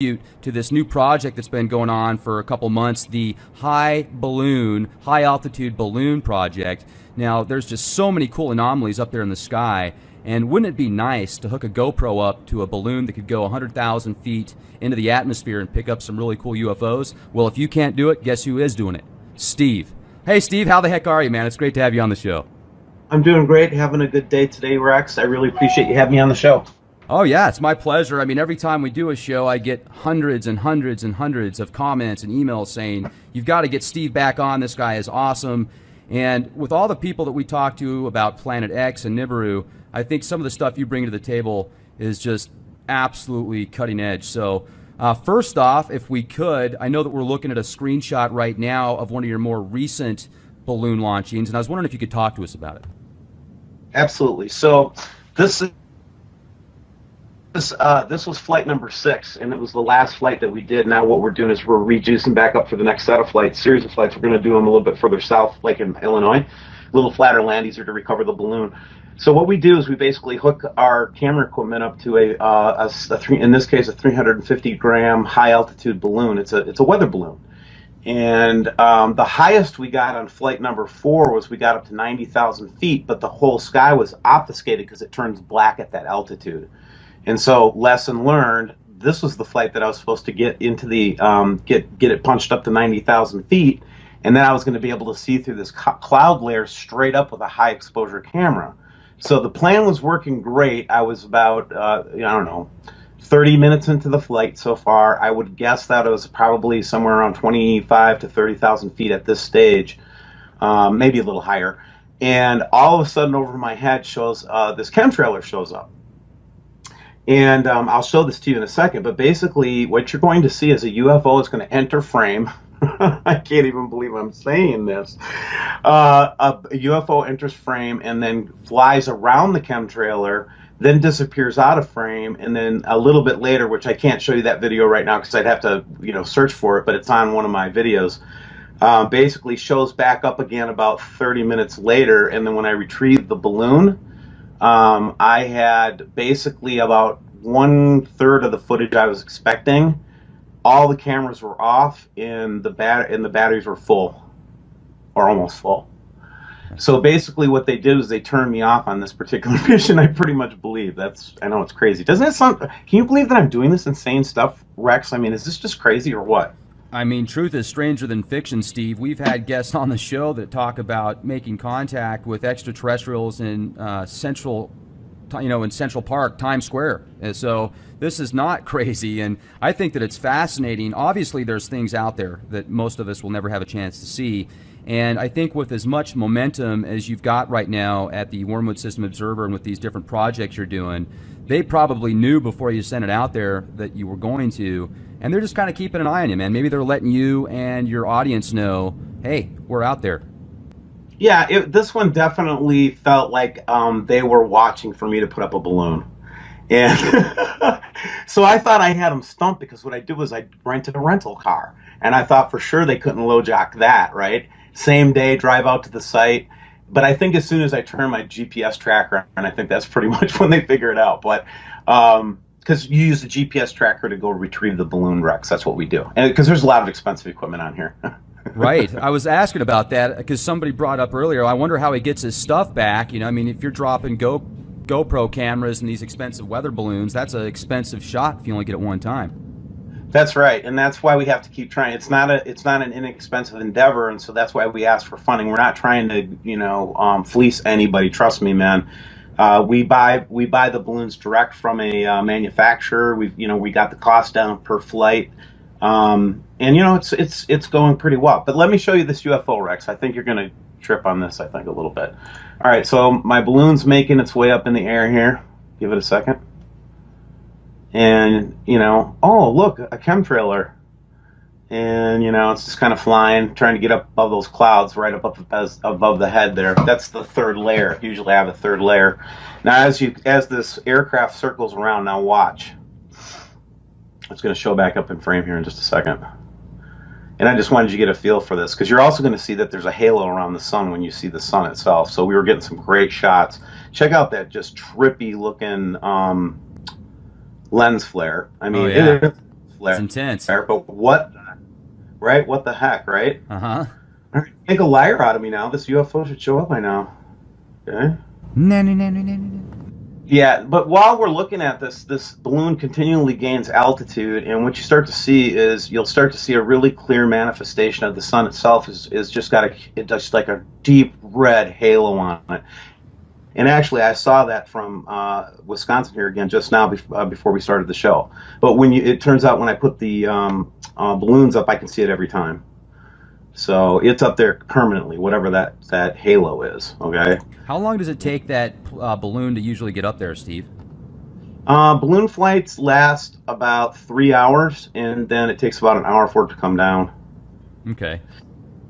to this new project that's been going on for a couple months, the high altitude balloon project. Now, there's just so many cool anomalies up there in the sky, and wouldn't it be nice to hook a GoPro up to a balloon that could go 100,000 feet into the atmosphere and pick up some really cool UFOs? Well, if you can't do it, guess who is doing it? Steve. Hey, Steve, how the heck are you, man? It's great to have you on the show. I'm doing great, having a good day today, Rex. I really appreciate you having me on the show. Oh, yeah, it's my pleasure. I mean, every time we do a show, I get hundreds and hundreds and hundreds of comments and emails saying, you've got to get Steve back on. This guy is awesome. And with all the people that we talk to about Planet X and Nibiru, I think some of the stuff you bring to the table is just absolutely cutting edge. So first off, if we could, I know that we're looking at a screenshot right now of one of your more recent balloon launchings, and I was wondering if you could talk to us about it. Absolutely. So this was flight number 6, and it was the last flight that we did. Now what we're doing is we're rejuicing back up for the next set of flights, series of flights. We're going to do them a little bit further south, like in Illinois, a little flatter land, easier to recover the balloon. So what we do is we basically hook our camera equipment up to in this case, a 350-gram high-altitude balloon. It's a weather balloon. And the highest we got on flight number 4 was we got up to 90,000 feet, but the whole sky was obfuscated because it turns black at that altitude. And so, lesson learned, this was the flight that I was supposed to get into the, get it punched up to 90,000 feet, and then I was going to be able to see through this cloud layer straight up with a high exposure camera. So the plan was working great. I was about, I don't know, 30 minutes into the flight so far. I would guess that it was probably somewhere around 25 to 30,000 feet at this stage, maybe a little higher. And all of a sudden over my head shows, this chemtrailer shows up. And I'll show this to you in a second, but basically what you're going to see is a UFO is going to enter frame. I can't even believe I'm saying this. A UFO enters frame and then flies around the chemtrailer, then disappears out of frame, and then a little bit later, which I can't show you that video right now because I'd have to, search for it, but it's on one of my videos, basically shows back up again about 30 minutes later, and then when I retrieved the balloon, I had basically about 1/3 of the footage I was expecting. All the cameras were off, and the batteries were full, or almost full. So basically, what they did is they turned me off on this particular mission. I pretty much believe I know it's crazy. Doesn't it sound? Can you believe that I'm doing this insane stuff, Rex? I mean, is this just crazy or what? I mean, truth is stranger than fiction, Steve. We've had guests on the show that talk about making contact with extraterrestrials in Central Park, Times Square. And so this is not crazy, and I think that it's fascinating. Obviously, there's things out there that most of us will never have a chance to see. And I think with as much momentum as you've got right now at the Wormwood System Observer and with these different projects you're doing, they probably knew before you sent it out there that you were going to, and they're just kind of keeping an eye on you, man. Maybe they're letting you and your audience know, hey, we're out there. Yeah, this one definitely felt like they were watching for me to put up a balloon. And so I thought I had them stumped because what I did was I rented a rental car. And I thought for sure they couldn't low jack that, right? Same day, drive out to the site. But I think as soon as I turn my GPS tracker on, I think that's pretty much when they figure it out. But because you use the GPS tracker to go retrieve the balloon, Rex, that's what we do. And because there's a lot of expensive equipment on here. Right. I was asking about that because somebody brought up earlier, I wonder how he gets his stuff back. I mean, if you're dropping GoPro cameras and these expensive weather balloons, that's an expensive shot if you only get it one time. That's right, and that's why we have to keep trying. It's not an inexpensive endeavor, and so that's why we ask for funding. We're not trying to, fleece anybody. Trust me, man. We buy the balloons direct from a manufacturer. We got the cost down per flight, and it's going pretty well. But let me show you this UFO, Rex. I think you're gonna trip on this. I think a little bit. All right, so my balloon's making its way up in the air here. Give it a second. And, oh, look, a chemtrailer. And, it's just kind of flying, trying to get up above those clouds, right up above the head there. That's the third layer. Usually I have a third layer. Now, as this aircraft circles around, now watch. It's going to show back up in frame here in just a second. And I just wanted you to get a feel for this, because you're also going to see that there's a halo around the sun when you see the sun itself. So we were getting some great shots. Check out that just trippy looking lens flare. I mean, oh, yeah. It's flare. intense. But what, right? What the heck, right? Uh-huh. All right, make a liar out of me now. This UFO should show up by now. Okay. No, no, no, no, no, no. Yeah, but while we're looking at this, this balloon continually gains altitude, and what you start to see is you'll start to see a really clear manifestation of the sun itself is just got it's just like a deep red halo on it. And actually, I saw that from Wisconsin here again just now before we started the show. But it turns out when I put the balloons up, I can see it every time. So it's up there permanently, whatever that halo is. Okay. How long does it take that balloon to usually get up there, Steve? Balloon flights last about 3 hours, and then it takes about an hour for it to come down. Okay.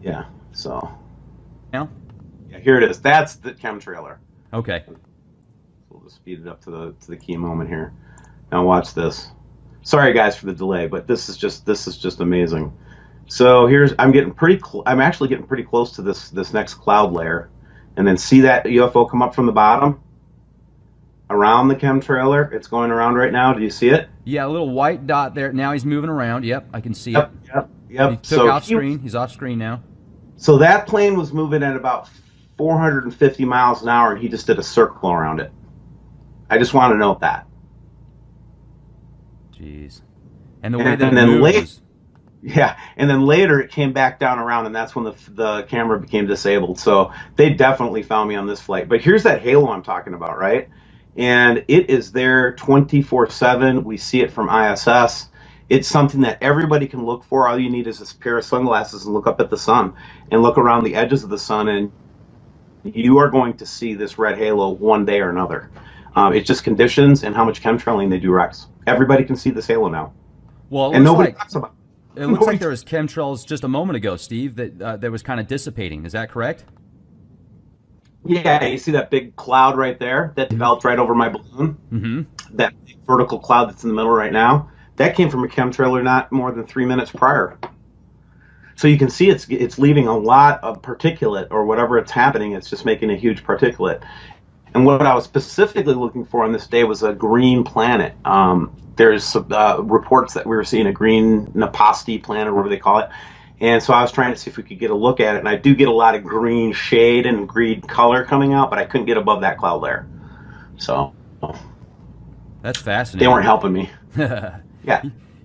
Yeah. So. Now? Yeah, here it is. That's the chemtrailer. Okay. We'll just speed it up to the key moment here. Now watch this. Sorry guys for the delay, but this is just amazing. So I'm actually getting pretty close to this next cloud layer, and then see that UFO come up from the bottom around the chemtrailer. It's going around right now. Do you see it? Yeah, a little white dot there. Now he's moving around. Yep, I can see Yep. it. Yep. He took off screen. He's off screen now. So that plane was moving at about 450 miles an hour, and he just did a circle around it. I just want to note that. Jeez. And the way that it moved was... Yeah, and then later it came back down around, and that's when the camera became disabled. So they definitely found me on this flight. But here's that halo I'm talking about, right? And it is there 24/7. We see it from ISS. It's something that everybody can look for. All you need is this pair of sunglasses and look up at the sun and look around the edges of the sun, and you are going to see this red halo one day or another. It's just conditions and how much chemtrailing they do, Rex. Everybody can see this halo now. Well, and nobody talks about it. It looks like there was chemtrails just a moment ago, Steve, that was kind of dissipating. Is that correct? Yeah, you see that big cloud right there that developed right over my balloon? Mm-hmm. That big vertical cloud that's in the middle right now? That came from a chemtrailer not more than 3 minutes prior. So you can see it's leaving a lot of particulate, or whatever it's happening, it's just making a huge particulate. And what I was specifically looking for on this day was a green planet. There's reports that we were seeing a green Napasti planet, or whatever they call it. And so I was trying to see if we could get a look at it. And I do get a lot of green shade and green color coming out, but I couldn't get above that cloud layer. So that's fascinating. They weren't helping me. Yeah.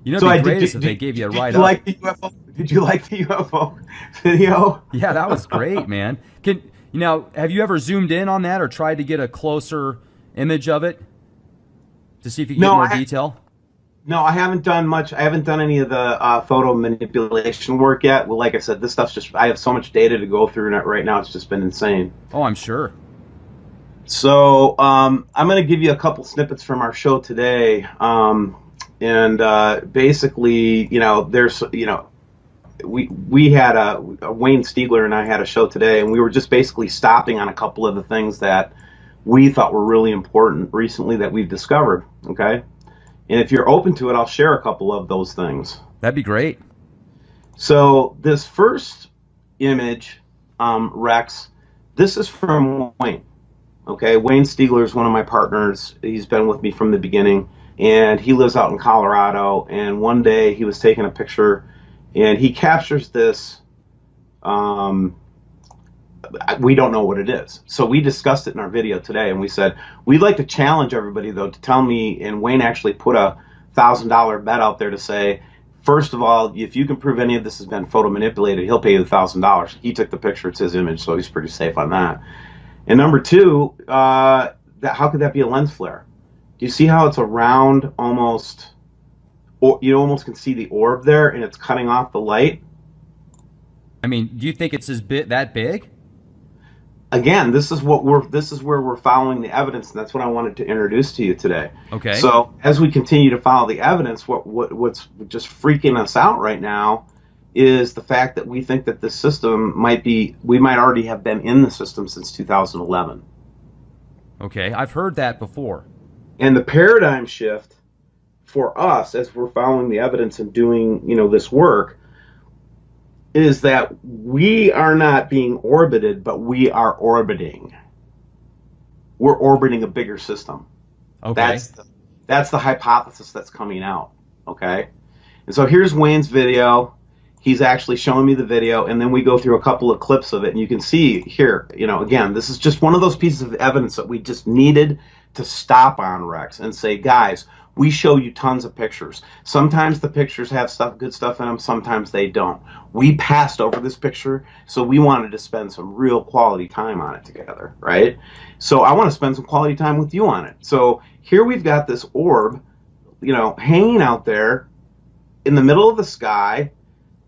You know, it'd be great if they gave you a write-up. Did you like the UFO video? Yeah, that was great, man. Have you ever zoomed in on that or tried to get a closer image of it to see if you can get more detail? No, I haven't done much. I haven't done any of the photo manipulation work yet. Well, like I said, this stuff's I have so much data to go through right now. It's just been insane. Oh, I'm sure. So I'm going to give you a couple snippets from our show today. Basically, there's, we had Wayne Stiegler and I had a show today, and we were just basically stopping on a couple of the things that we thought were really important recently that we've discovered. Okay. And if you're open to it, I'll share a couple of those things. That'd be great. So this first image, Rex, this is from Wayne. Okay, Wayne Stiegler is one of my partners. He's been with me from the beginning, and he lives out in Colorado. And one day he was taking a picture, and he captures this. We don't know what it is. So we discussed it in our video today, and we said, we'd like to challenge everybody, though, to tell me, and Wayne actually put a $1,000 bet out there to say, first of all, if you can prove any of this has been photo manipulated, he'll pay you the $1,000. He took the picture, it's his image, so he's pretty safe on that. And number two, how could that be a lens flare? Do you see how it's around almost, or you almost can see the orb there, and it's cutting off the light? I mean, do you think it's that big? Again, this is where we're following the evidence, and that's what I wanted to introduce to you today. Okay. So as we continue to follow the evidence, what's just freaking us out right now is the fact that we think that this system we might already have been in the system since 2011. Okay, I've heard that before. And the paradigm shift for us, as we're following the evidence and doing this work, is that we are not being orbited, but we are orbiting. We're orbiting a bigger system. Okay. That's the hypothesis that's coming out. Okay. And so here's Wayne's video. He's actually showing me the video, and then we go through a couple of clips of it, and you can see here, you know, again, this is just one of those pieces of evidence that we just needed to stop on, Rex, and say, guys, we show you tons of pictures. Sometimes the pictures have good stuff in them, sometimes they don't. We passed over this picture, so we wanted to spend some real quality time on it together, right? So I want to spend some quality time with you on it. So here we've got this orb, you know, hanging out there in the middle of the sky.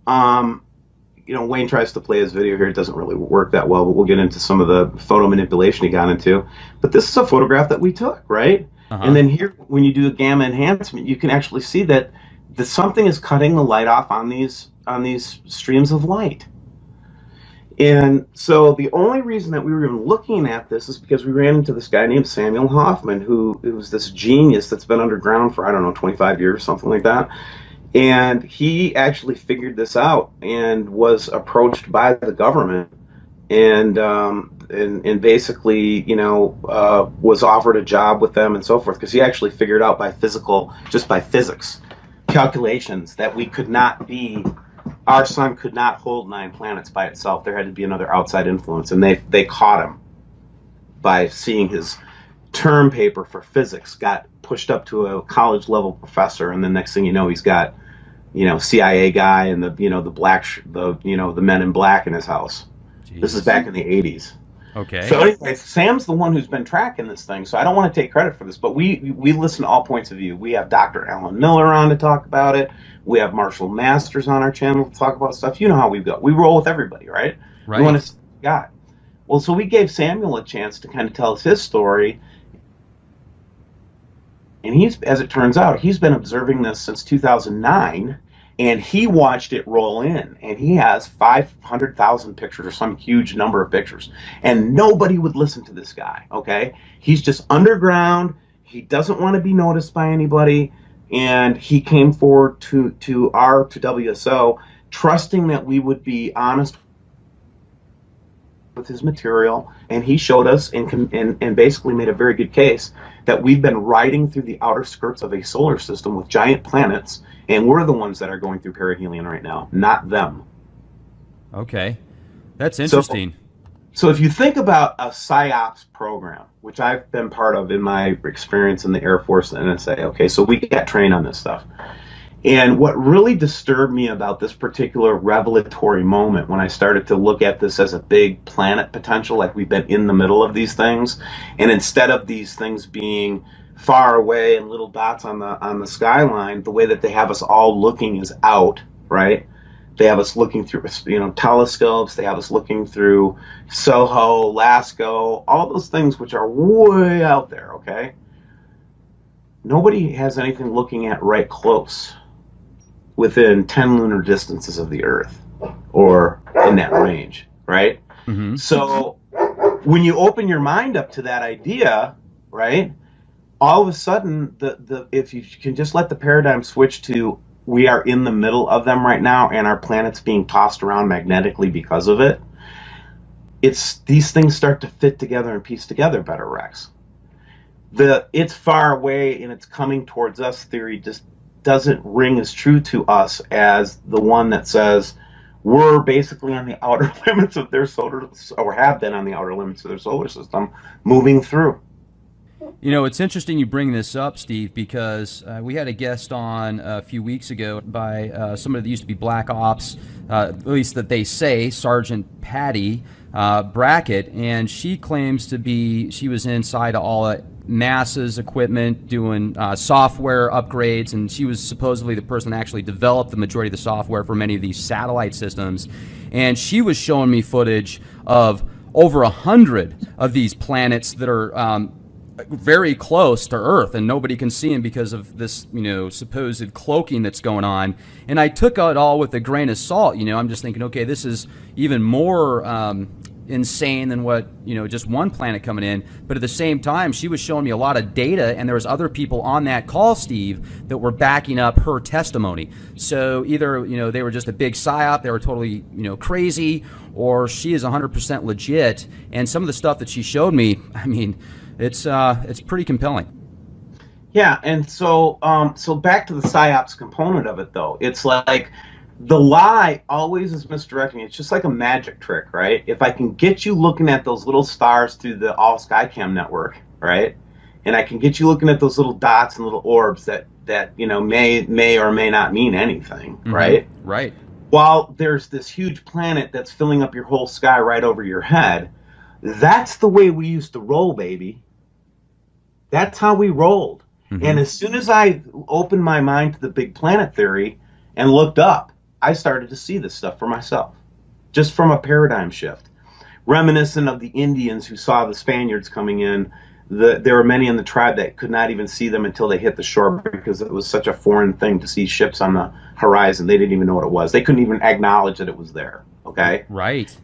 You know, Wayne tries to play his video here. It doesn't really work that well, but we'll get into some of the photo manipulation he got into. But this is a photograph that we took, right? And then here, when you do a gamma enhancement, you can actually see that something is cutting the light off on these streams of light. And so the only reason that we were even looking at this is because we ran into this guy named Samuel Hoffman, who was this genius that's been underground for, I don't know, 25 years, something like that. And he actually figured this out and was approached by the government and basically, you know, was offered a job with them and so forth, because he actually figured out just by physics calculations that our sun could not hold 9 planets by itself. There had to be another outside influence, and they caught him by seeing his term paper for physics got pushed up to a college level professor, and the next thing you know, he's got, you know, CIA guy and the men in black in his house. Jeez. This is back in the 80s. Okay. So anyway, Sam's the one who's been tracking this thing, so I don't want to take credit for this, but we listen to all points of view. We have Dr. Alan Miller on to talk about it. We have Marshall Masters on our channel to talk about stuff. You know how we go. We roll with everybody, right? Right. We want to God. Well, so we gave Samuel a chance to kind of tell us his story. And as it turns out, he's been observing this since 2009, and he watched it roll in, and he has 500,000 pictures or some huge number of pictures, and nobody would listen to this guy, okay? He's just underground. He doesn't want to be noticed by anybody, and he came forward to WSO, trusting that we would be honest with his material, and he showed us and basically made a very good case that we've been riding through the outer skirts of a solar system with giant planets, and we're the ones that are going through perihelion right now, not them. Okay, that's interesting. So if you think about a PSYOPs program, which I've been part of in my experience in the Air Force and NSA, okay, so we got trained on this stuff. And what really disturbed me about this particular revelatory moment when I started to look at this as a big planet potential, like we've been in the middle of these things, and instead of these things being far away and little dots on the skyline, the way that they have us all looking is out, right? They have us looking through, you know, telescopes. They have us looking through SOHO, LASCO, all those things which are way out there, okay? Nobody has anything looking at right close, within 10 lunar distances of the Earth, or in that range, right? Mm-hmm. So when you open your mind up to that idea, right, all of a sudden, if you can just let the paradigm switch to we are in the middle of them right now, and our planet's being tossed around magnetically because of it, these things start to fit together and piece together better, Rex. It's far away and it's coming towards us theory just doesn't ring as true to us as the one that says we're basically on the outer limits of their or have been on the outer limits of their solar system, moving through. You know, it's interesting you bring this up, Steve, because we had a guest on a few weeks ago by somebody that used to be Black Ops, at least that they say, Sergeant Patty Brackett, and she claims she was inside of all of NASA's equipment doing software upgrades, and she was supposedly the person that actually developed the majority of the software for many of these satellite systems. And she was showing me footage of over 100 of these planets that are very close to Earth, and nobody can see them because of this, you know, supposed cloaking that's going on. And I took it all with a grain of salt. You know, I'm just thinking, okay, this is even more insane than what, you know, just one planet coming in. But at the same time, she was showing me a lot of data, and there was other people on that call, Steve, that were backing up her testimony. So either, you know, they were just a big psyop, they were totally, you know, crazy, or she is 100% legit. And some of the stuff that she showed me, I mean, it's pretty compelling. Yeah, and so back to the psyops component of it, though. It's like the lie always is misdirecting. It's just like a magic trick, right? If I can get you looking at those little stars through the All Skycam network, right, and I can get you looking at those little dots and little orbs that may or may not mean anything, right? Right. While there's this huge planet that's filling up your whole sky right over your head, that's the way we used to roll, baby. That's how we rolled. And as soon as I opened my mind to the big planet theory and looked up, I started to see this stuff for myself, just from a paradigm shift. Reminiscent of the Indians who saw the Spaniards coming in, there were many in the tribe that could not even see them until they hit the shore because it was such a foreign thing to see ships on the horizon. They didn't even know what it was. They couldn't even acknowledge that it was there, okay? Right.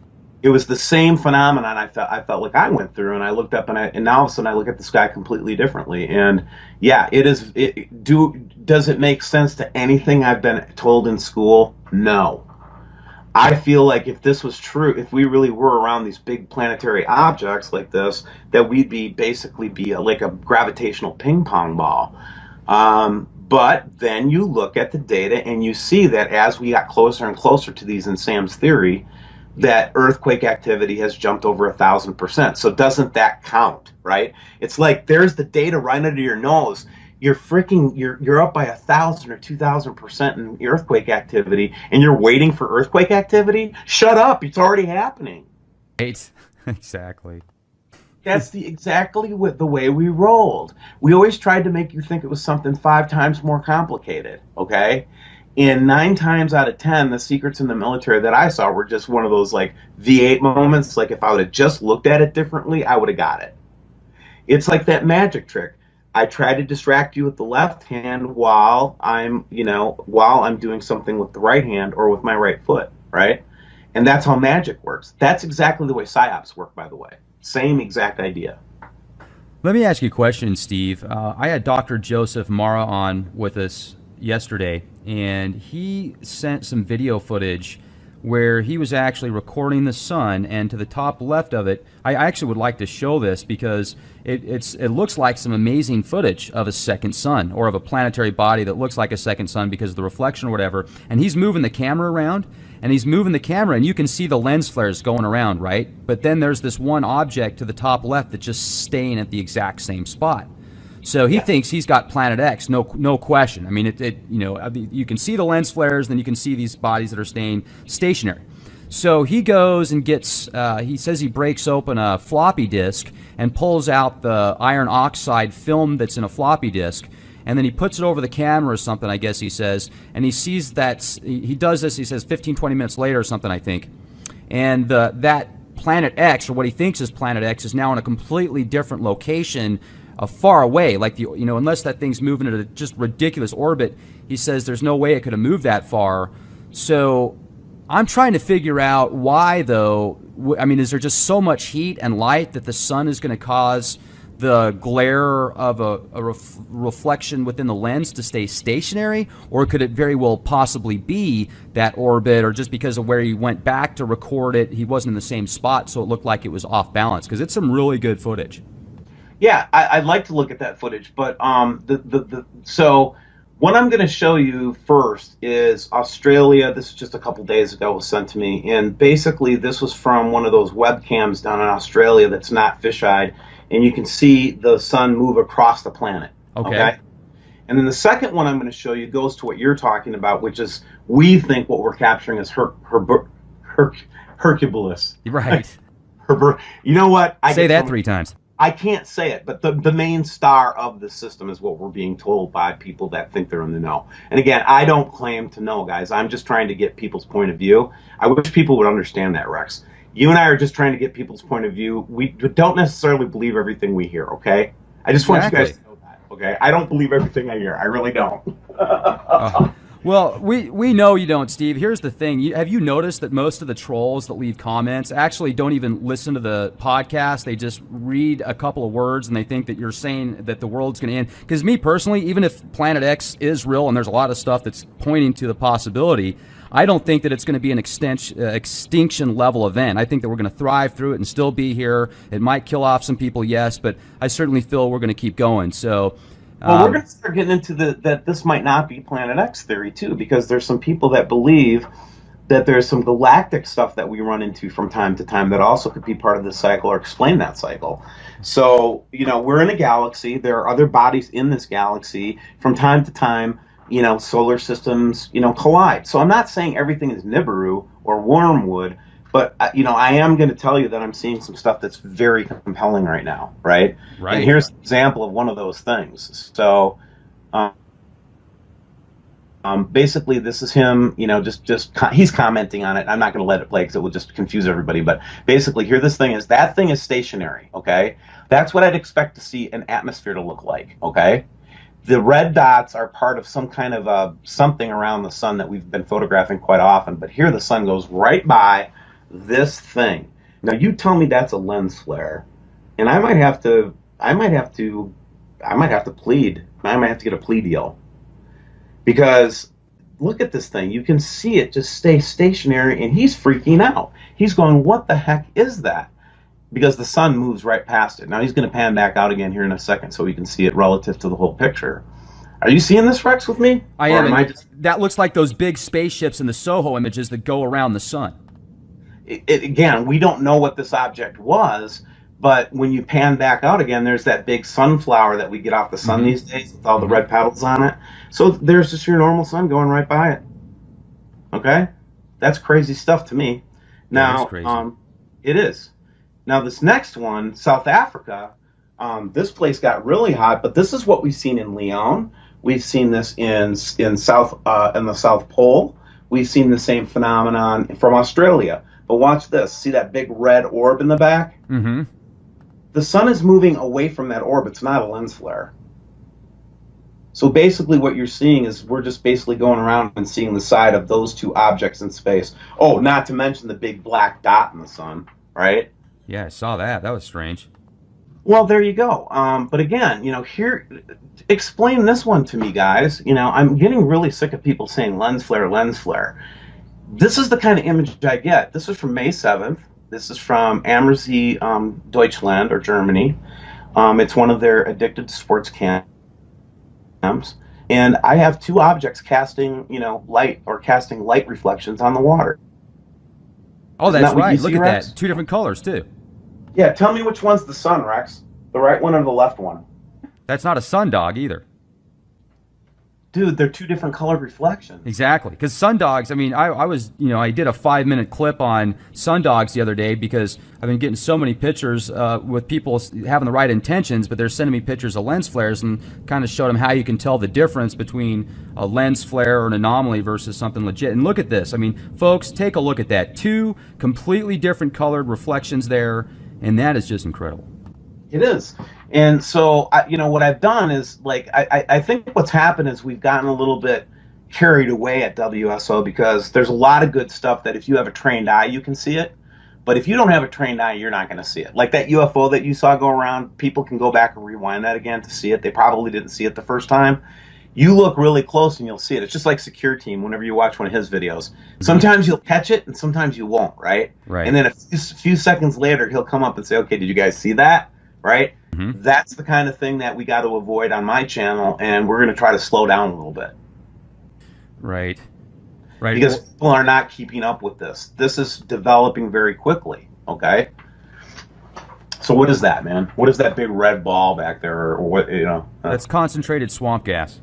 It was the same phenomenon I felt like I went through, and I looked up, and now all of a sudden I look at the sky completely differently. And yeah, does it make sense to anything I've been told in school? No. I feel like if this was true, if we really were around these big planetary objects like this, that we'd basically be like a gravitational ping pong ball. But then you look at the data and you see that as we got closer and closer to these in Sam's theory, that earthquake activity has jumped over 1,000%. So doesn't that count, right? It's like there's the data right under your nose. You're up by 1,000 or 2,000% in earthquake activity, and you're waiting for earthquake activity? Shut up! It's already happening. Right. Exactly. That's exactly the way we rolled. We always tried to make you think it was something 5 times more complicated. Okay. And 9 times out of 10, the secrets in the military that I saw were just one of those like V8 moments. Like if I would have just looked at it differently, I would have got it. It's like that magic trick. I try to distract you with the left hand while I'm doing something with the right hand or with my right foot, right? And that's how magic works. That's exactly the way psyops work, by the way. Same exact idea. Let me ask you a question, Steve. I had Dr. Joseph Mara on with us yesterday, and he sent some video footage where he was actually recording the sun, and to the top left of it, I actually would like to show this because it looks like some amazing footage of a second sun, or of a planetary body that looks like a second sun because of the reflection or whatever. And he's moving the camera around, and you can see the lens flares going around, right? But then there's this one object to the top left that's just staying at the exact same spot. So he thinks he's got Planet X, no question. I mean, you can see the lens flares, then you can see these bodies that are staying stationary. So he goes and gets, he says he breaks open a floppy disk and pulls out the iron oxide film that's in a floppy disk, and then he puts it over the camera or something, I guess he says, and he sees that, he does this, he says 15, 20 minutes later or something, I think, and that Planet X, or what he thinks is Planet X, is now in a completely different location, far away, like unless that thing's moving at a just ridiculous orbit, he says there's no way it could have moved that far. So I'm trying to figure out why, though. I mean, is there just so much heat and light that the sun is going to cause the glare of a reflection within the lens to stay stationary, or could it very well possibly be that orbit, or just because of where he went back to record it, he wasn't in the same spot, so it looked like it was off balance? Because it's some really good footage. Yeah, I'd like to look at that footage, but so what I'm going to show you first is Australia. This is just a couple days ago, was sent to me, and basically this was from one of those webcams down in Australia that's not fisheye, and you can see the sun move across the planet. Okay. And then the second one I'm going to show you goes to what you're talking about, which is we think what we're capturing is Hercules. Right. You know what? Say that 3 times. I can't say it, but the main star of the system is what we're being told by people that think they're in the know. And again, I don't claim to know, guys. I'm just trying to get people's point of view. I wish people would understand that, Rex. You and I are just trying to get people's point of view. We don't necessarily believe everything we hear, okay? I just want you guys to know that, okay? I don't believe everything I hear. I really don't. Well, we know you don't, Steve. Here's the thing. Have you noticed that most of the trolls that leave comments actually don't even listen to the podcast? They just read a couple of words and they think that you're saying that the world's going to end. Because me personally, even if Planet X is real and there's a lot of stuff that's pointing to the possibility, I don't think that it's going to be an extinction level event. I think that we're going to thrive through it and still be here. It might kill off some people, yes, but I certainly feel we're going to keep going. So Well, we're going to start getting into that this might not be Planet X theory too, because there's some people that believe that there's some galactic stuff that we run into from time to time that also could be part of this cycle or explain that cycle. So, we're in a galaxy. There are other bodies in this galaxy. From time to time, solar systems, collide. So I'm not saying everything is Nibiru or wormwood, but, I am going to tell you that I'm seeing some stuff that's very compelling right now, right? Right. And here's an example of one of those things. So, basically, this is him, he's commenting on it. I'm not going to let it play because it will just confuse everybody. But basically, here this thing is, that thing is stationary, okay? That's what I'd expect to see an atmosphere to look like, okay? The red dots are part of some kind of something around the sun that we've been photographing quite often. But here the sun goes right by this thing. Now, you tell me that's a lens flare, and I might have to plead. I might have to get a plea deal. Because look at this thing. You can see it just stay stationary, and he's freaking out. He's going, what the heck is that? Because the sun moves right past it. Now he's going to pan back out again here in a second so we can see it relative to the whole picture. Are you seeing this, Rex, with me? I am. That looks like those big spaceships in the Soho images that go around the sun. Again, we don't know what this object was, but when you pan back out again, there's that big sunflower that we get off the sun these days with all the red petals on it. So there's just your normal sun going right by it. Okay? That's crazy stuff to me. Now, it is. Now, this next one, South Africa, this place got really hot, but this is what we've seen in Leon. We've seen this in the South Pole. We've seen the same phenomenon from Australia. But watch this. See that big red orb in the back? Mm-hmm. The sun is moving away from that orb. It's not a lens flare. So basically what you're seeing is we're just basically going around and seeing the side of those two objects in space. Oh, not to mention the big black dot in the sun, right? Yeah, I saw that. That was strange. Well, there you go. But again, here, explain this one to me, guys. I'm getting really sick of people saying lens flare, lens flare. This is the kind of image I get. This is from May 7th. This is from Ammersee, Deutschland, or Germany. It's one of their addicted to sports camps. And I have two objects casting, light or casting light reflections on the water. Oh, that's right. Look at that. Two different colors, too. Yeah, tell me which one's the sun, Rex. The right one or the left one? That's not a sundog either. Dude, they're two different colored reflections. Exactly. Because sundogs, I mean, I did a 5-minute clip on sundogs the other day because I've been getting so many pictures with people having the right intentions, but they're sending me pictures of lens flares and kind of showed them how you can tell the difference between a lens flare or an anomaly versus something legit. And look at this. I mean, folks, take a look at that. Two completely different colored reflections there, and that is just incredible. It is. And so, what I've done is, I think what's happened is we've gotten a little bit carried away at WSO because there's a lot of good stuff that if you have a trained eye, you can see it. But if you don't have a trained eye, you're not going to see it. Like that UFO that you saw go around, people can go back and rewind that again to see it. They probably didn't see it the first time. You look really close and you'll see it. It's just like Secure Team whenever you watch one of his videos. Sometimes you'll catch it and sometimes you won't, right? Right. And then a few seconds later, he'll come up and say, okay, did you guys see that? Right? Mm-hmm. That's the kind of thing that we got to avoid on my channel, and we're going to try to slow down a little bit. Right. Right. Because people are not keeping up with this. This is developing very quickly, okay? So what is that, man? What is that big red ball back there, or what, That's concentrated swamp gas.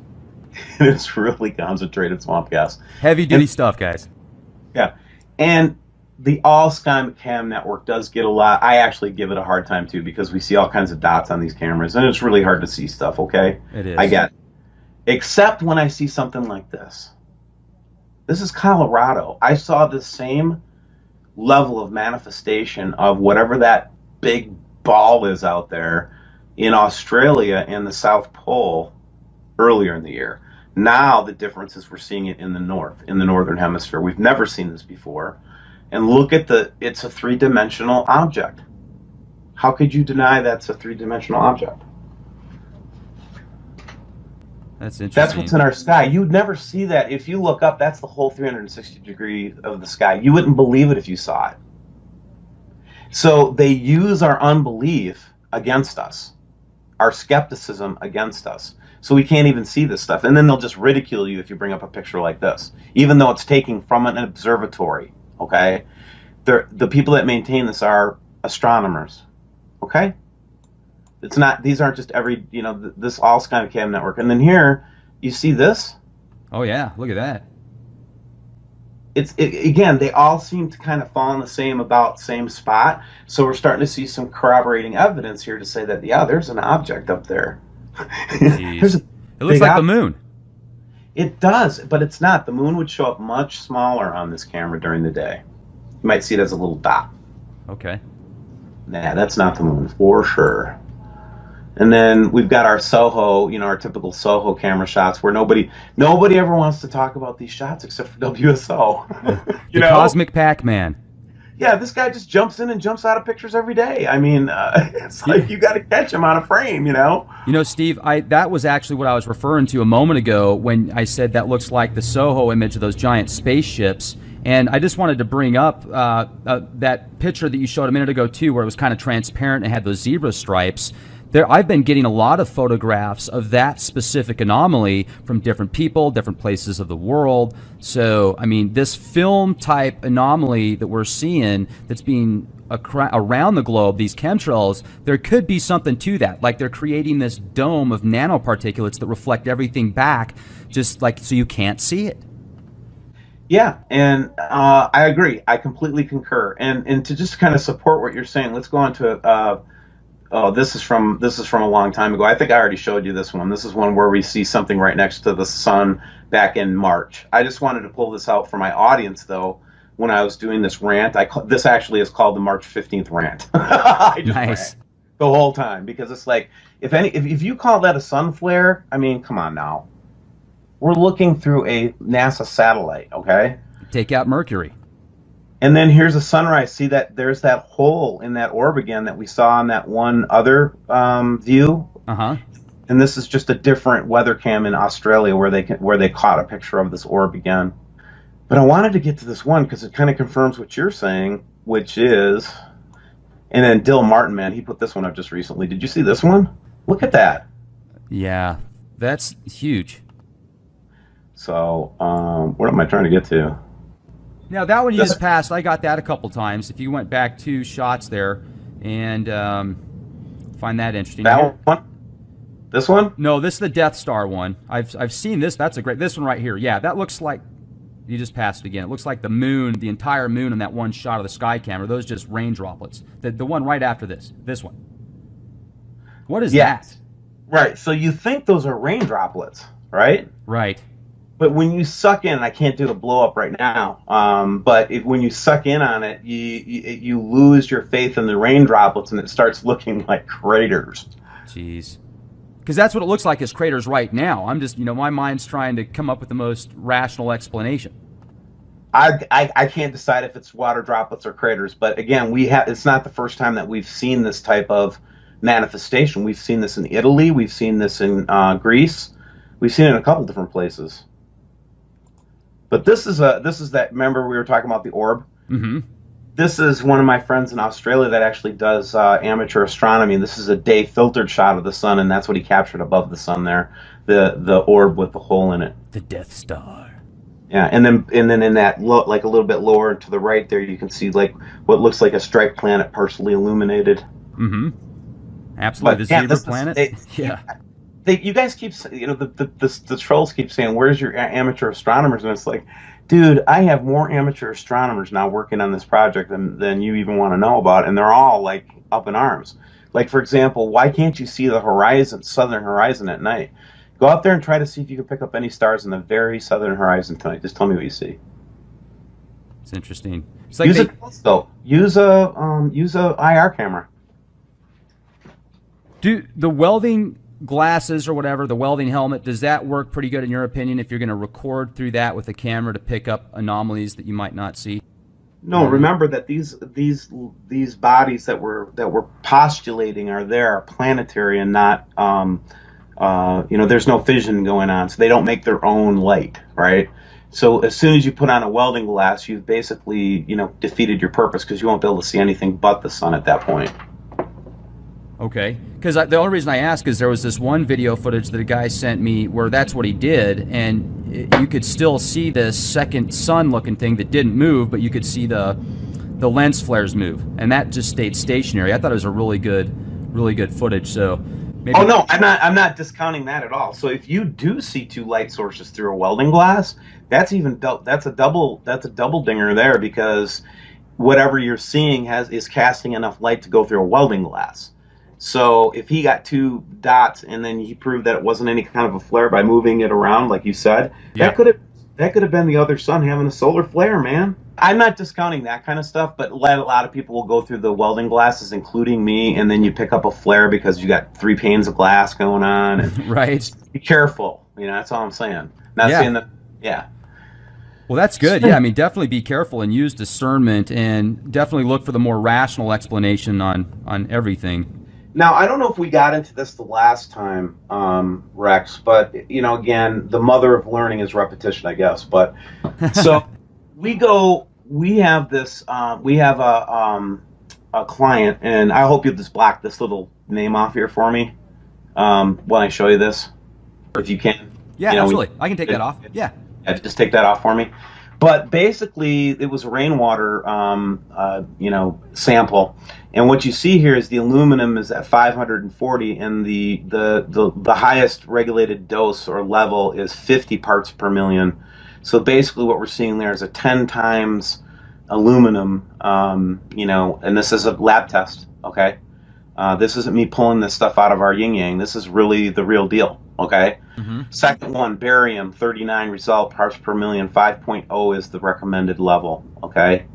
It's really concentrated swamp gas. Heavy-duty stuff, guys. Yeah. And the all-SkyCam network does get a lot. I actually give it a hard time, too, because we see all kinds of dots on these cameras, and it's really hard to see stuff, okay? It is. I get it. Except when I see something like this. This is Colorado. I saw the same level of manifestation of whatever that big ball is out there in Australia and the South Pole earlier in the year. Now the difference is we're seeing it in the north, in the northern hemisphere. We've never seen this before. And look at it's a three-dimensional object. How could you deny that's a three-dimensional object? That's interesting. That's what's in our sky. You'd never see that. If you look up, that's the whole 360 degrees of the sky. You wouldn't believe it if you saw it. So they use our unbelief against us, our skepticism against us. So we can't even see this stuff. And then they'll just ridicule you if you bring up a picture like this, even though it's taken from an observatory, okay? The people that maintain this are astronomers, okay? It's not, these aren't just every, you know, this all SkyCam network. And then here, you see this? Oh yeah, look at that. Again, they all seem to kind of fall in the same spot. So we're starting to see some corroborating evidence here to say that, yeah, there's an object up there. It looks like the moon. It does, but it's not. The moon would show up much smaller on this camera during the day. You might see it as a little dot. Okay. Nah, that's not the moon for sure. And then we've got our Soho, you know, our typical Soho camera shots where nobody ever wants to talk about these shots except for WSO. The Cosmic Pac-Man. Yeah, this guy just jumps in and jumps out of pictures every day. I mean, it's like you got to catch him on a frame, you know? You know, Steve, that was actually what I was referring to a moment ago when I said that looks like the Soho image of those giant spaceships. And I just wanted to bring up that picture that you showed a minute ago, too, where it was kind of transparent and had those zebra stripes. I've been getting a lot of photographs of that specific anomaly from different people, different places of the world. So, I mean, this film-type anomaly that we're seeing that's being around the globe, these chemtrails, there could be something to that. Like they're creating this dome of nanoparticulates that reflect everything back, just like so you can't see it. Yeah, and I agree. I completely concur. And to just kind of support what you're saying, let's go on to oh, this is from a long time ago. I think I already showed you this one. This is one where we see something right next to the sun back in March. I just wanted to pull this out for my audience, though, when I was doing this rant. This actually is called the March 15th rant. I just nice. Rant the whole time because it's like, if you call that a sun flare, I mean, come on now. We're looking through a NASA satellite, okay? Take out Mercury. And then here's a sunrise. See that there's that hole in that orb again that we saw on that one other view. Uh-huh. And this is just a different weather cam in Australia where they caught a picture of this orb again. But I wanted to get to this one because it kind of confirms what you're saying, which is, and then Dill Martin, man, he put this one up just recently. Did you see this one? Look at that. Yeah, that's huge. So, what am I trying to get to? Now, that one you just passed, I got that a couple times. If you went back 2 shots there and find that interesting. That one? This one? No, this is the Death Star one. I've seen this. That's a great... This one right here. Yeah, that looks like... You just passed it again. It looks like the moon, the entire moon in that one shot of the sky camera. Those just rain droplets. The one right after this. This one. What is that? Right. So you think those are rain droplets, right? Right. But when you suck in, I can't do the blow up right now. But when you suck in on it, you lose your faith in the rain droplets, and it starts looking like craters. Jeez, because that's what it looks like as craters right now. I'm just, my mind's trying to come up with the most rational explanation. I can't decide if it's water droplets or craters. But again, it's not the first time that we've seen this type of manifestation. We've seen this in Italy. We've seen this in Greece. We've seen it in a couple different places. But this is that. Remember we were talking about the orb. Mm-hmm. This is one of my friends in Australia that actually does amateur astronomy. This is a day filtered shot of the sun, and that's what he captured above the sun there, the orb with the hole in it. The Death Star. Yeah, and then in that like a little bit lower to the right there, you can see like what looks like a striped planet partially illuminated. Mm-hmm. Absolutely, the zebra planet. Yeah. You guys keep, the trolls keep saying, "Where's your amateur astronomers?" And it's like, dude, I have more amateur astronomers now working on this project than you even want to know about, and they're all like up in arms. Like, for example, why can't you see the horizon, southern horizon at night? Go out there and try to see if you can pick up any stars in the very southern horizon tonight. Just tell me what you see. It's interesting. It's like use a telescope. Use a IR camera. Do the welding glasses or whatever, the welding helmet, does that work pretty good in your opinion if you're going to record through that with a camera to pick up anomalies that you might not see? No, remember that these bodies that we're postulating are planetary and not there's no fission going on, so they don't make their own light, right? So as soon as you put on a welding glass, you've basically defeated your purpose because you won't be able to see anything but the sun at that point. Okay, because the only reason I ask is there was this one video footage that a guy sent me where that's what he did, and you could still see this second sun-looking thing that didn't move, but you could see the lens flares move, and that just stayed stationary. I thought it was a really good footage. So maybe. Oh no, I'm not discounting that at all. So if you do see two light sources through a welding glass, that's a double dinger there, because whatever you're seeing is casting enough light to go through a welding glass. So if he got two dots and then he proved that it wasn't any kind of a flare by moving it around, like you said, yeah. that could have been the other sun having a solar flare, man. I'm not discounting that kind of stuff, but a lot of people will go through the welding glasses, including me, and then you pick up a flare because you got 3 panes of glass going on. And right. Be careful. That's all I'm saying. Not saying that. Yeah. Well, that's good. Yeah, I mean, definitely be careful and use discernment, and definitely look for the more rational explanation on everything. Now, I don't know if we got into this the last time, Rex, but, again, the mother of learning is repetition, I guess. But so we have this, we have a client, and I hope you'll just block this little name off here for me when I show you this, if you can. Yeah, absolutely. I can take that off. Yeah. Just take that off for me. But basically, it was a rainwater, sample, and what you see here is the aluminum is at 540, and the highest regulated dose or level is 50 parts per million. So basically, what we're seeing there is a 10 times aluminum, and this is a lab test. Okay, this isn't me pulling this stuff out of our yin yang. This is really the real deal. Okay. Mm-hmm. Second one, barium, 39 result parts per million, 5.0 is the recommended level. Okay,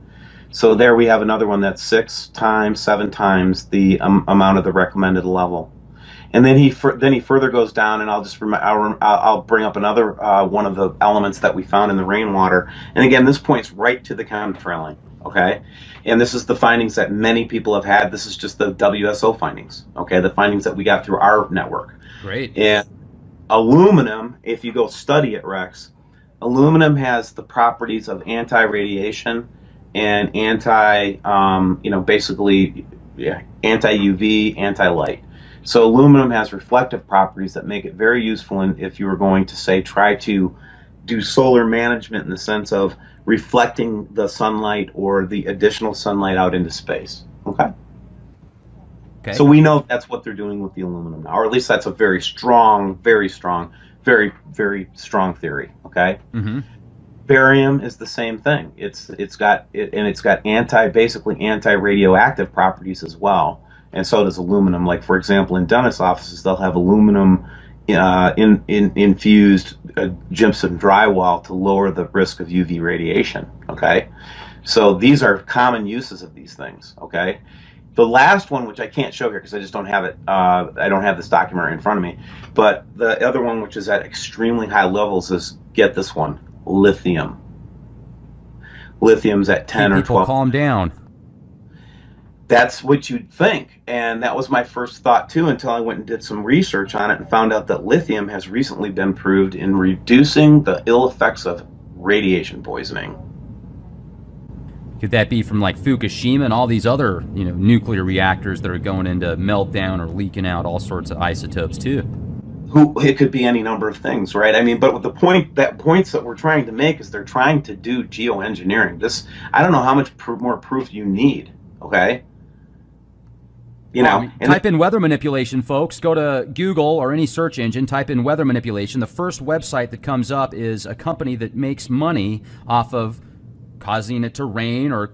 so there we have another one that's 6 times, 7 times the amount of the recommended level. And then he further goes down, and I'll bring up another one of the elements that we found in the rainwater. And again, this points right to the chemtrailing. Okay, and this is the findings that many people have had. This is just the WSO findings. Okay, the findings that we got through our network. Great. And aluminum, if you go study it, Rex, aluminum has the properties of anti-radiation and anti-UV, anti-light. So aluminum has reflective properties that make it very useful if you were going to, say, try to do solar management in the sense of reflecting the sunlight or the additional sunlight out into space. Okay? Okay. So we know that's what they're doing with the aluminum now, or at least that's a very strong, very strong theory. Okay. Mm-hmm. Barium is the same thing. It's got basically anti-radioactive properties as well, and so does aluminum. Like, for example, in dentist offices, they'll have aluminum infused gypsum drywall to lower the risk of UV radiation. Okay, so these are common uses of these things. Okay. The last one, which I can't show here because I just don't have it, I don't have this document right in front of me, but the other one, which is at extremely high levels, is, get this one, lithium. Lithium's at 10 or 12. People calm down. That's what you'd think, and that was my first thought too, until I went and did some research on it and found out that lithium has recently been proved in reducing the ill effects of radiation poisoning. Could that be from like Fukushima and all these other, nuclear reactors that are going into meltdown or leaking out all sorts of isotopes too? It could be any number of things, right? I mean, but with the points that we're trying to make is they're trying to do geoengineering. I don't know how much more proof you need. Okay. Type in weather manipulation, folks. Go to Google or any search engine, type in weather manipulation. The first website that comes up is a company that makes money off of causing it to rain or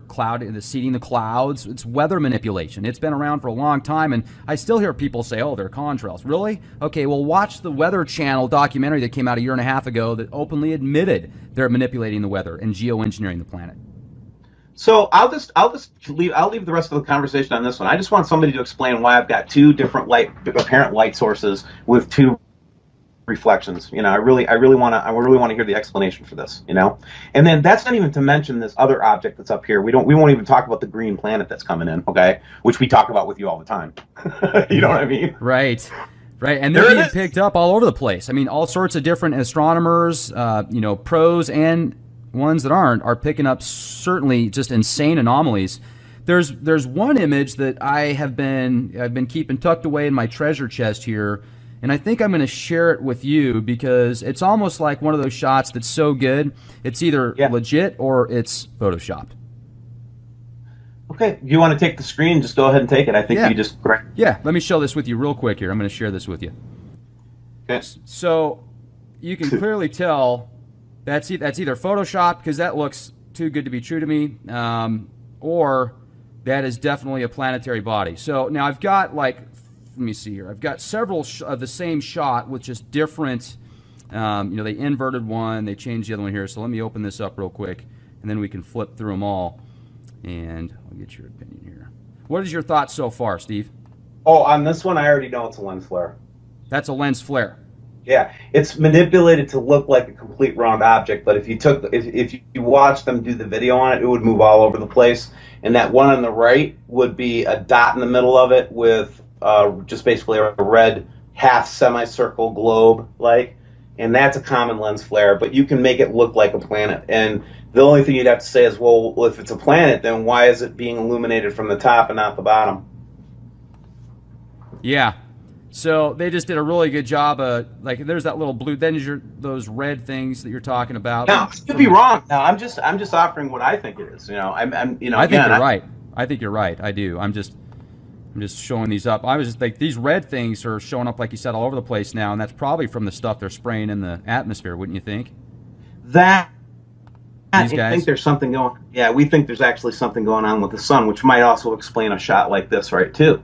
seeding the clouds. It's weather manipulation. It's been around for a long time, and I still hear people say, oh, they're contrails. Really? Okay, well, watch the Weather Channel documentary that came out a year and a half ago that openly admitted they're manipulating the weather and geoengineering the planet. So I'll leave the rest of the conversation on this one. I just want somebody to explain why I've got two different apparent light sources with two reflections. I really want to hear the explanation for this. And then that's not even to mention this other object that's up here. We won't even talk about the green planet that's coming in. Okay, which we talk about with you all the time. You know what I mean? Right. And they're being picked up all over the place. I mean, all sorts of different astronomers, pros and ones that aren't, are picking up certainly just insane anomalies. There's one image that I've been keeping tucked away in my treasure chest here, and I think I'm going to share it with you because it's almost like one of those shots that's so good it's either legit or it's photoshopped. Okay, you want to take the screen? Just go ahead and take it. I think you just let me show this with you real quick here. I'm going to share this with you. Okay. So you can clearly tell that's either photoshopped because that looks too good to be true to me, or that is definitely a planetary body. So now I've got, like, let me see here. I've got several of the same shot with just different, you know, they inverted one, they changed the other one here. So let me open this up real quick, and then we can flip through them all, and I'll get your opinion here. What is your thoughts so far, Steve? Oh, on this one, I already know it's a lens flare. That's a lens flare. Yeah, it's manipulated to look like a complete round object, but if you watch them do the video on it, it would move all over the place. And that one on the right would be a dot in the middle of it with just basically a red half semicircle globe, and that's a common lens flare, but you can make it look like a planet. And the only thing you'd have to say is, well, if it's a planet, then why is it being illuminated from the top and not the bottom? Yeah. So they just did a really good job of, like, there's that little blue, then those red things that you're talking about. No, I could be wrong. No, I'm just offering what I think it is. You know, I'm you know. I think you're right. I think you're right. I do. I'm just showing these up. I was just like, these red things are showing up, like you said, all over the place now, and that's probably from the stuff they're spraying in the atmosphere, wouldn't you think? That. These guys? I think there's something going. Yeah, we think there's actually something going on with the sun, which might also explain a shot like this, right? Too.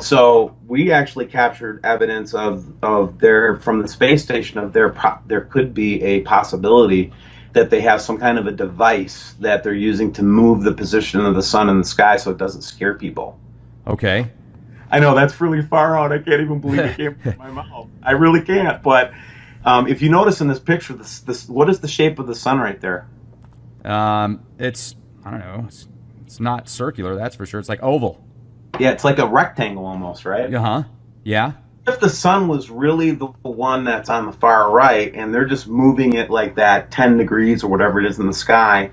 So we actually captured evidence of their, from the space station, of there could be a possibility that they have some kind of a device that they're using to move the position of the sun in the sky so it doesn't scare people. Okay. I know that's really far out. I can't even believe it came from my mouth. I really can't. But if you notice in this picture, this what is the shape of the sun right there? It's, I don't know. It's not circular, that's for sure. It's like oval. Yeah, it's like a rectangle almost, right? Uh-huh. Yeah. If the sun was really the one that's on the far right, and they're just moving it like that 10 degrees or whatever it is in the sky,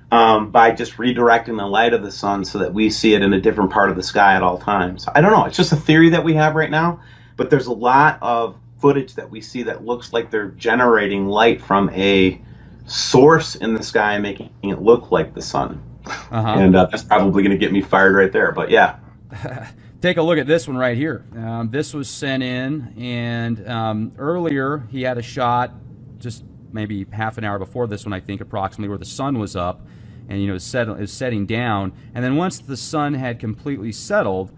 by just redirecting the light of the sun so that we see it in a different part of the sky at all times. I don't know. It's just a theory that we have right now, but there's a lot of footage that we see that looks like they're generating light from a source in the sky, making it look like the sun. Uh-huh. And that's probably going to get me fired right there, but yeah. Take a look at this one right here. This was sent in, and earlier he had a shot just maybe half an hour before this one, I think, approximately, where the sun was up and, you know, it was setting down. And then once the sun had completely settled,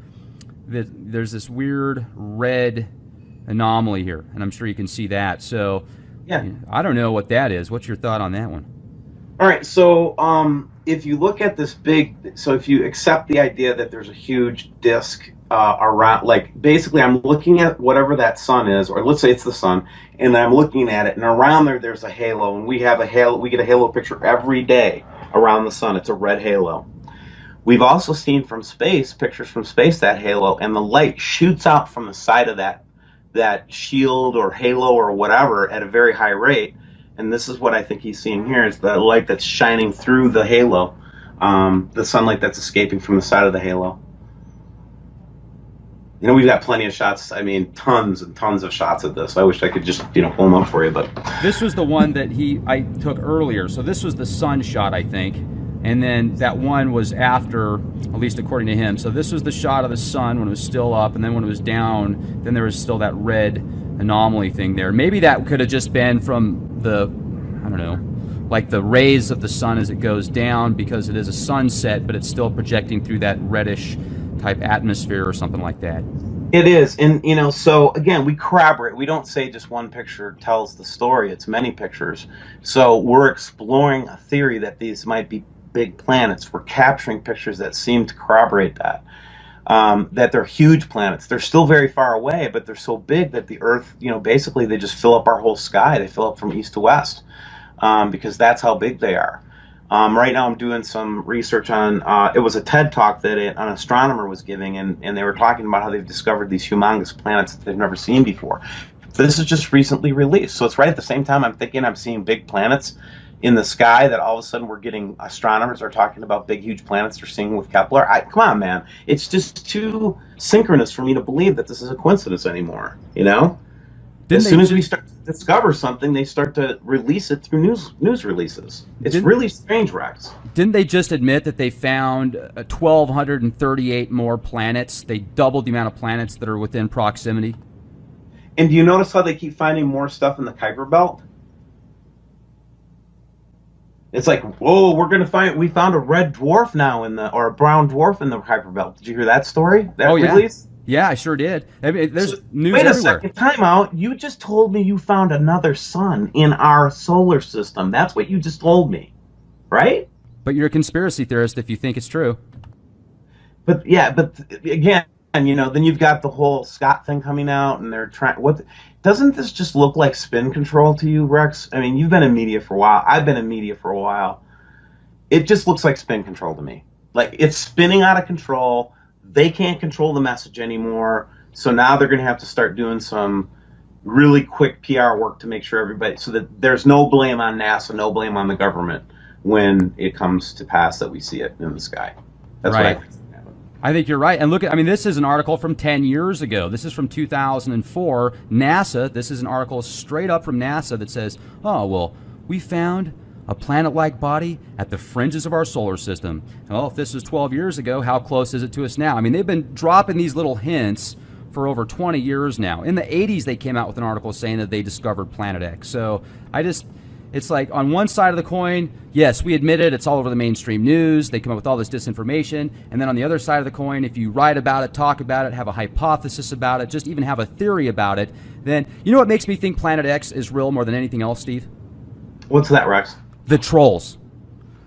there's this weird red anomaly here, and I'm sure you can see that. So yeah, I don't know what that is. What's your thought on that one? All right, so if you look at this if you accept the idea that there's a huge disk around, like, basically I'm looking at whatever that sun is, or let's say it's the sun, and I'm looking at it, and around there's a halo, and we get a halo picture every day around the sun. It's a red halo. We've also seen from space, pictures from space, that halo, and the light shoots out from the side of that shield or halo or whatever at a very high rate. And this is what I think he's seeing here, is the light that's shining through the halo, the sunlight that's escaping from the side of the halo. You know, we've got plenty of shots. I mean, tons and tons of shots of this. I wish I could just, you know, pull them up for you, but this was the one that I took earlier. So this was the sun shot, I think, and then that one was after, at least according to him. So this was the shot of the sun when it was still up, and then when it was down, then there was still that red anomaly thing there. Maybe that could have just been from the, I don't know, like the rays of the sun as it goes down, because it is a sunset, but it's still projecting through that reddish type atmosphere or something like that. It is. And, you know, so again, we corroborate. We don't say just one picture tells the story. It's many pictures. So we're exploring a theory that these might be big planets. We're capturing pictures that seem to corroborate that. That they're huge planets. They're still very far away, but they're so big that the Earth, you know, basically they just fill up our whole sky. They fill up from east to west, because that's how big they are. Right now I'm doing some research on, it was a TED talk that an astronomer was giving, and they were talking about how they've discovered these humongous planets that they've never seen before. This is just recently released, so it's right at the same time I'm thinking I'm seeing big planets. in the sky that all of a sudden we're getting astronomers are talking about big, huge planets they're seeing with Kepler. Come on, man. It's just too synchronous for me to believe that this is a coincidence anymore, you know? As soon as we start to discover something, they start to release it through news releases. It's really strange, Rex. Didn't they just admit that they found 1,238 more planets? They doubled the amount of planets that are within proximity. And do you notice how they keep finding more stuff in the Kuiper Belt? It's like, whoa, we found a red dwarf now or a brown dwarf in the Kuiper Belt. Did you hear that story? That release? Yeah, I sure did. I mean, there's news wait everywhere. A second, time out. You just told me you found another sun in our solar system. That's what you just told me, right? But you're a conspiracy theorist if you think it's true. But yeah, but again, you know, then you've got the whole Scott thing coming out, and they're trying. Doesn't this just look like spin control to you, Rex? I mean, you've been in media for a while. I've been in media for a while. It just looks like spin control to me. Like it's spinning out of control. They can't control the message anymore, so now they're going to have to start doing some really quick PR work to make sure everybody, so that there's no blame on NASA, no blame on the government when it comes to pass that we see it in the sky. That's right. What I think. I think you're right. And look, I mean, this is an article from 10 years ago. This is from 2004. NASA, this is an article straight up from NASA that says, oh, well, we found a planet-like body at the fringes of our solar system. Well, if this was 12 years ago, how close is it to us now? I mean, they've been dropping these little hints for over 20 years now. In the 80s, they came out with an article saying that they discovered Planet X. So it's like on one side of the coin, yes, we admit it, it's all over the mainstream news. They come up with all this disinformation. And then on the other side of the coin, if you write about it, talk about it, have a hypothesis about it, just even have a theory about it, then you know what makes me think Planet X is real more than anything else, Steve? What's that, Rex? The trolls.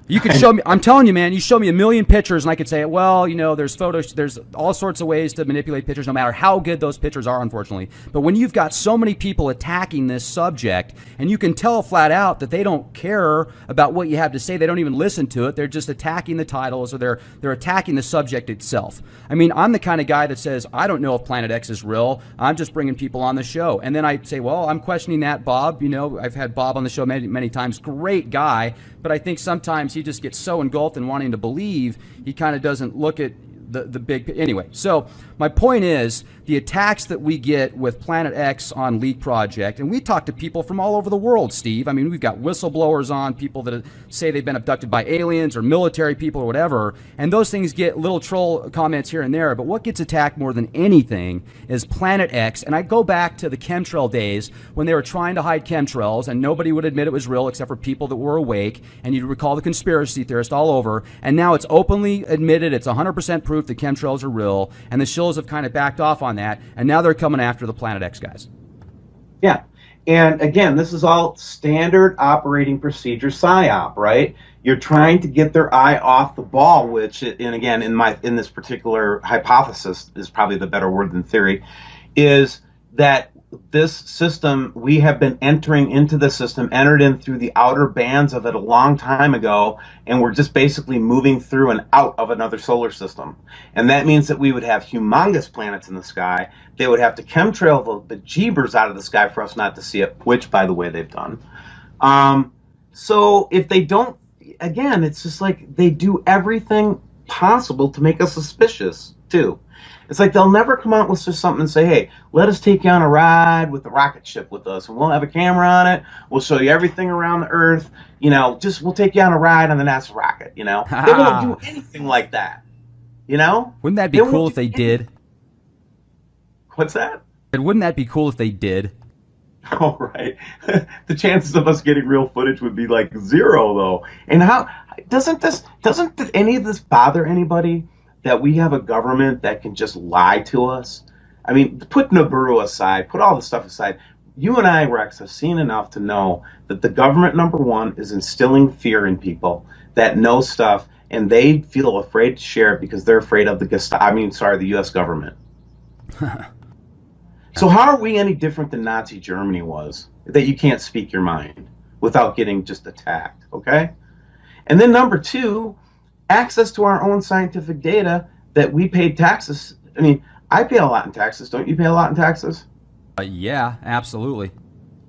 You could show me, I'm telling you, man, you show me a million pictures and I could say, well, you know, there's photos, there's all sorts of ways to manipulate pictures, no matter how good those pictures are, unfortunately. But when you've got so many people attacking this subject, and you can tell flat out that they don't care about what you have to say, they don't even listen to it, they're just attacking the titles, or they're attacking the subject itself. I mean, I'm the kind of guy that says, I don't know if Planet X is real, I'm just bringing people on the show. And then I say, well, I'm questioning that, Bob. You know, I've had Bob on the show many, many times, great guy, but I think sometimes he just gets so engulfed in wanting to believe, he kind of doesn't look at the big, anyway. So my point is, the attacks that we get with Planet X on LIKE Project, and we talk to people from all over the world, Steve. I mean, we've got whistleblowers on, people that say they've been abducted by aliens or military people or whatever, and those things get little troll comments here and there, but what gets attacked more than anything is Planet X. And I go back to the chemtrail days when they were trying to hide chemtrails and nobody would admit it was real except for people that were awake, and you'd recall the conspiracy theorists all over, and now it's openly admitted, it's 100% proof that chemtrails are real, and the shills have kind of backed off on that, and now they're coming after the Planet X guys. Yeah, and again, this is all standard operating procedure PSYOP, right? You're trying to get their eye off the ball, which, and again, in this particular hypothesis is probably the better word than theory, is that this system, we have been entering into the system, entered in through the outer bands of it a long time ago, and we're just basically moving through and out of another solar system. And that means that we would have humongous planets in the sky. They would have to chemtrail the bejeebers out of the sky for us not to see it, which, by the way, they've done. So if they don't, again, it's just like they do everything possible to make us suspicious, too. It's like they'll never come out with just something and say, hey, let us take you on a ride with the rocket ship with us, and we'll have a camera on it. We'll show you everything around the Earth. You know, just we'll take you on a ride on the NASA rocket, you know. They won't do anything like that, you know. Wouldn't that be cool if they did? What's that? And wouldn't that be cool if they did? Oh, right. The chances of us getting real footage would be like zero, though. And how doesn't any of this bother anybody? That we have a government that can just lie to us? I mean, put Nibiru aside, put all the stuff aside. You and I, Rex, have seen enough to know that the government, number one, is instilling fear in people that know stuff, and they feel afraid to share it because they're afraid of the U.S. government. So how are we any different than Nazi Germany was? That you can't speak your mind without getting just attacked, okay? And then number two, access to our own scientific data that we paid taxes. I mean, I pay a lot in taxes. Don't you pay a lot in taxes? Yeah, absolutely.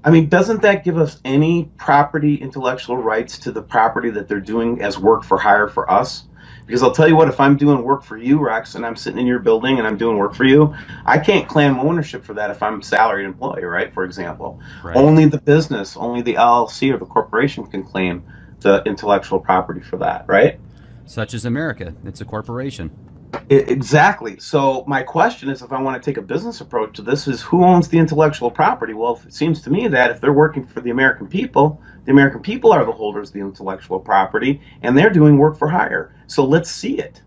I mean, doesn't that give us any property intellectual rights to the property that they're doing as work for hire for us? Because I'll tell you what, if I'm doing work for you, Rex, and I'm sitting in your building and I'm doing work for you, I can't claim ownership for that if I'm a salaried employee, right? For example, Right. only the business, only the LLC or the corporation can claim the intellectual property for that, right? Such as America. It's a corporation. Exactly. So my question is, if I want to take a business approach to this, is who owns the intellectual property? Well, it seems to me that if they're working for the American people are the holders of the intellectual property, and they're doing work for hire. So let's see it.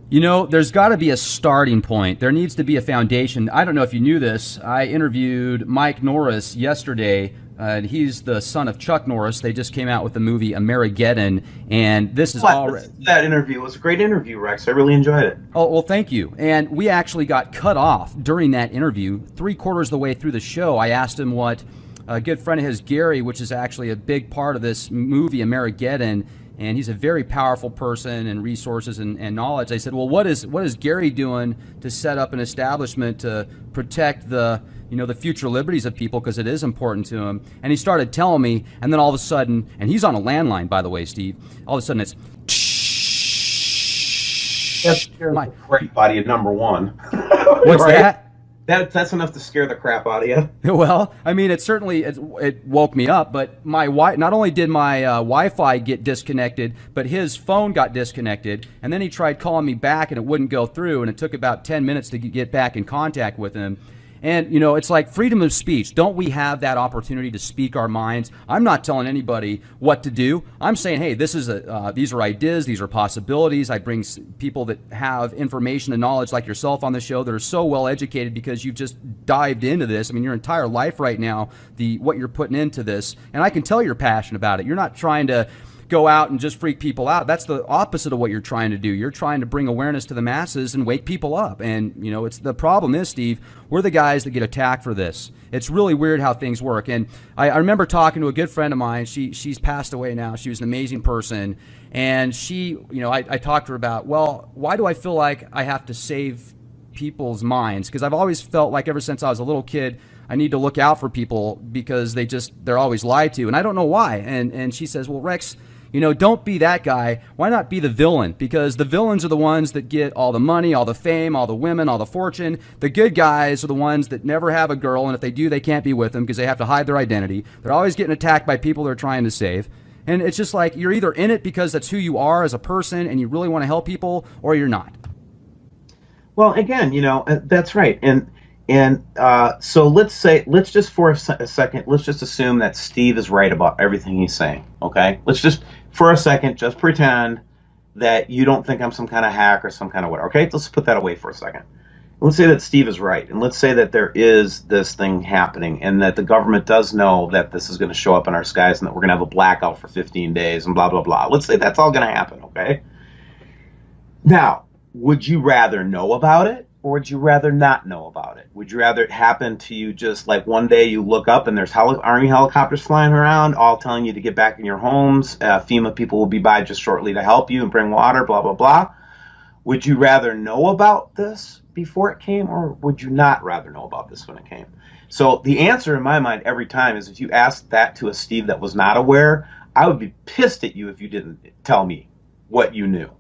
You know, there's got to be a starting point. There needs to be a foundation. I don't know if you knew this. I interviewed Mike Norris yesterday. He's the son of Chuck Norris. They just came out with the movie Amerigeddon, and this is already... That interview was a great interview, Rex. I really enjoyed it. Oh, well, thank you. And we actually got cut off during that interview. 3/4 of the way through the show, I asked him what a good friend of his, Gary, which is actually a big part of this movie Amerigeddon, and he's a very powerful person and resources and knowledge. I said, well, what is Gary doing to set up an establishment to protect the future liberties of people, because it is important to him? And he started telling me, and then all of a sudden, and he's on a landline, by the way, Steve, all of a sudden it's... That's the crap out of you, number one. What's right? that? That's enough to scare the crap out of you. Well, I mean, it woke me up, but not only did my Wi-Fi get disconnected, but his phone got disconnected, and then he tried calling me back and it wouldn't go through, and it took about 10 minutes to get back in contact with him. And, it's like freedom of speech. Don't we have that opportunity to speak our minds? I'm not telling anybody what to do. I'm saying, hey, these are ideas, these are possibilities. I bring people that have information and knowledge like yourself on the show that are so well educated because you've just dived into this. I mean, your entire life right now, what you're putting into this, and I can tell you're passionate about it. You're not trying to go out and just freak people out. That's the opposite of what you're trying to do. You're trying to bring awareness to the masses and wake people up. And, it's the problem is, Steve, we're the guys that get attacked for this. It's really weird how things work. And I remember talking to a good friend of mine. She's passed away now. She was an amazing person. And she, I talked to her about, well, why do I feel like I have to save people's minds? Because I've always felt like ever since I was a little kid, I need to look out for people because they're always lied to. And I don't know why. And she says, well, Rex, don't be that guy. Why not be the villain? Because the villains are the ones that get all the money, all the fame, all the women, all the fortune. The good guys are the ones that never have a girl, and if they do, they can't be with them because they have to hide their identity. They're always getting attacked by people they're trying to save. And it's just like you're either in it because that's who you are as a person and you really want to help people, or you're not. Well, again, that's right. And so let's just for a second, let's just assume that Steve is right about everything he's saying, okay? Let's just, for a second, just pretend that you don't think I'm some kind of hack or some kind of whatever, okay? Let's put that away for a second. Let's say that Steve is right, and let's say that there is this thing happening and that the government does know that this is going to show up in our skies and that we're going to have a blackout for 15 days and blah, blah, blah. Let's say that's all going to happen, okay? Now, would you rather know about it? Or would you rather not know about it? Would you rather it happen to you just like one day you look up and there's Army helicopters flying around all telling you to get back in your homes, FEMA people will be by just shortly to help you and bring water, blah, blah, blah. Would you rather know about this before it came, or would you not rather know about this when it came? So the answer in my mind every time is, if you asked that to a Steve that was not aware, I would be pissed at you if you didn't tell me what you knew.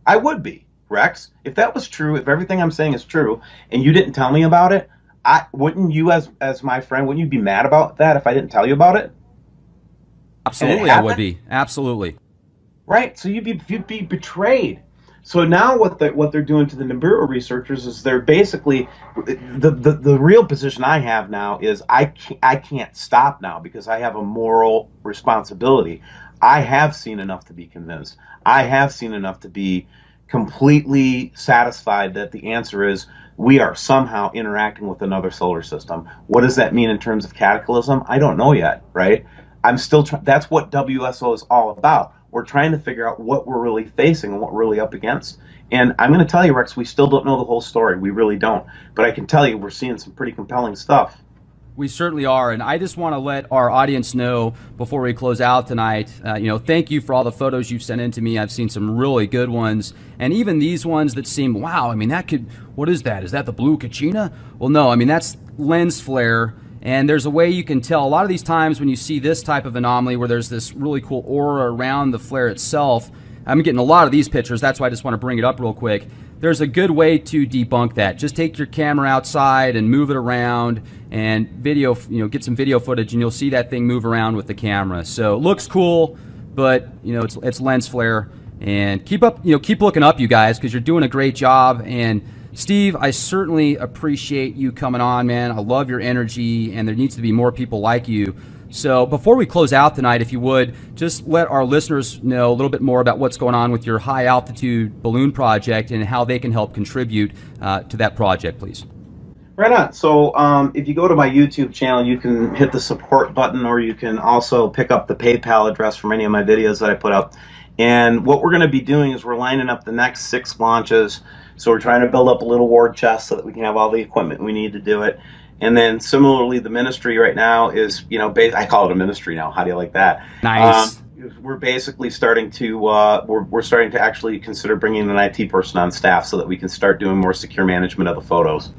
I would be. Rex, if that was true, if everything I'm saying is true, and you didn't tell me about it, wouldn't you, as my friend, wouldn't you be mad about that if I didn't tell you about it? Absolutely, I would be. Absolutely. Right. So you'd be betrayed. So now what they're doing to the Nibiru researchers is they're basically the real position I have now is I can't stop now because I have a moral responsibility. I have seen enough to be convinced. I have seen enough to be completely satisfied that the answer is we are somehow interacting with another solar system. What does that mean in terms of cataclysm? I don't know yet, right? I'm still that's what WSO is all about. We're trying to figure out what we're really facing and what we're really up against. And I'm going to tell you, Rex, we still don't know the whole story. We really don't. But I can tell you we're seeing some pretty compelling stuff. We certainly are, and I just want to let our audience know before we close out tonight, thank you for all the photos you've sent in to me. I've seen some really good ones, and even these ones that seem, wow, I mean, what is that? Is that the blue Kachina? Well, no, I mean, that's lens flare, And there's a way you can tell. A lot of these times when you see this type of anomaly where there's this really cool aura around the flare itself, I'm getting a lot of these pictures, that's why I just want to bring it up real quick. There's a good way to debunk that. Just take your camera outside and move it around and video, get some video footage, and you'll see that thing move around with the camera. So it looks cool, but it's lens flare. And keep looking up, you guys, because you're doing a great job. And Steve, I certainly appreciate you coming on, man. I love your energy, and there needs to be more people like you. So before we close out tonight, if you would, just let our listeners know a little bit more about what's going on with your high altitude balloon project and how they can help contribute to that project, please. Right on. So if you go to my YouTube channel, you can hit the support button, or you can also pick up the PayPal address from any of my videos that I put up. And what we're going to be doing is we're lining up the next 6 launches. So we're trying to build up a little war chest so that we can have all the equipment we need to do it. And then similarly, the ministry right now is, I call it a ministry now. How do you like that? Nice. We're basically starting to we're starting to actually consider bringing an IT person on staff so that we can start doing more secure management of the photos.